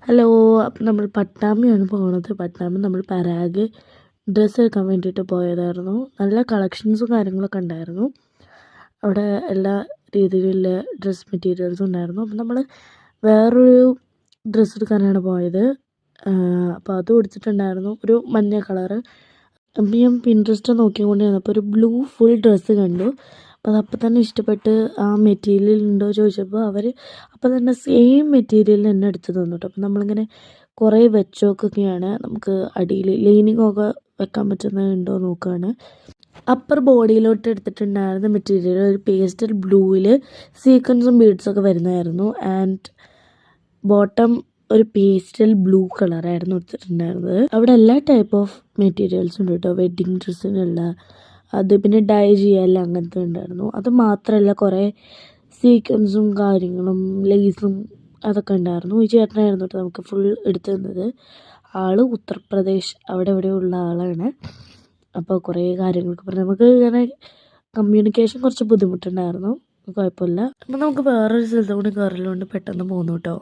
Hello, അപ്പം നമ്മൾ പട്ടാമ്പിയാണ് പോകുന്നത്. പട്ടാമ്പി നമ്മൾ പരാഗ് ഡ്രസ്സ് എടുക്കാൻ വേണ്ടിയിട്ട് പോയതായിരുന്നു. നല്ല കളക്ഷൻസും കാര്യങ്ങളൊക്കെ ഉണ്ടായിരുന്നു. അവിടെ എല്ലാ രീതിയിലുള്ള ഡ്രസ് മെറ്റീരിയൽസും ഉണ്ടായിരുന്നു. അപ്പം നമ്മൾ വേറൊരു ഡ്രസ്സ് എടുക്കാനാണ് പോയത്. അപ്പോൾ അത് കൊടുത്തിട്ടുണ്ടായിരുന്നു, ഒരു മഞ്ഞ കളറ്. അപ്പം ഞാൻ പിൻട്രസ്റ്റ് നോക്കിക്കൊണ്ട് വന്നപ്പോൾ ഒരു ബ്ലൂ ഫുൾ ഡ്രസ്സ് കണ്ടു. അപ്പോൾ അതപ്പം തന്നെ ഇഷ്ടപ്പെട്ട് ആ മെറ്റീരിയൽ ഉണ്ടോ ചോദിച്ചപ്പോൾ അവർ അപ്പം തന്നെ സെയിം മെറ്റീരിയൽ തന്നെ എടുത്ത് തന്നു കേട്ടോ. അപ്പം നമ്മളിങ്ങനെ കുറേ വെച്ചോക്കൊക്കെയാണ്, നമുക്ക് അടിയിൽ ലൈനിങ്ങൊക്കെ വെക്കാൻ പറ്റുന്നതുണ്ടോ നോക്കുകയാണ്. അപ്പർ ബോഡിയിലോട്ട് എടുത്തിട്ടുണ്ടായിരുന്ന മെറ്റീരിയൽ ഒരു പേസ്റ്റൽ ബ്ലൂവിൽ സീക്വൻസും ബീഡ്സൊക്കെ വരുന്നതായിരുന്നു. ആൻഡ് ബോട്ടം ഒരു പേസ്റ്റൽ ബ്ലൂ കളറായിരുന്നു എടുത്തിട്ടുണ്ടായിരുന്നത്. അവിടെ എല്ലാ ടൈപ്പ് ഓഫ് മെറ്റീരിയൽസും ഉണ്ട് കേട്ടോ. വെഡ്ഡിങ് ഡ്രസ്സിനുള്ള അത്, പിന്നെ ഡൈ ചെയ്യാനുള്ള അങ്ങനത്തെ ഉണ്ടായിരുന്നു. അത് മാത്രമല്ല കുറേ സീക്വൻസും കാര്യങ്ങളും ലേസും അതൊക്കെ ഉണ്ടായിരുന്നു. ഈ ചേട്ടനായിരുന്നു കേട്ടോ നമുക്ക് ഫുൾ എടുത്തു തന്നത്. ആൾ ഉത്തർപ്രദേശ് അവിടെ എവിടെയുള്ള ആളാണ്. അപ്പോൾ കുറേ കാര്യങ്ങളൊക്കെ പറഞ്ഞു. നമുക്ക് ഇങ്ങനെ കമ്മ്യൂണിക്കേഷൻ കുറച്ച് ബുദ്ധിമുട്ടുണ്ടായിരുന്നു, കുഴപ്പമില്ല. അപ്പോൾ നമുക്ക് വേറൊരു സ്ഥലത്ത് കൂടി കയറലുകൊണ്ട് പെട്ടെന്ന് പോന്നു കേട്ടോ.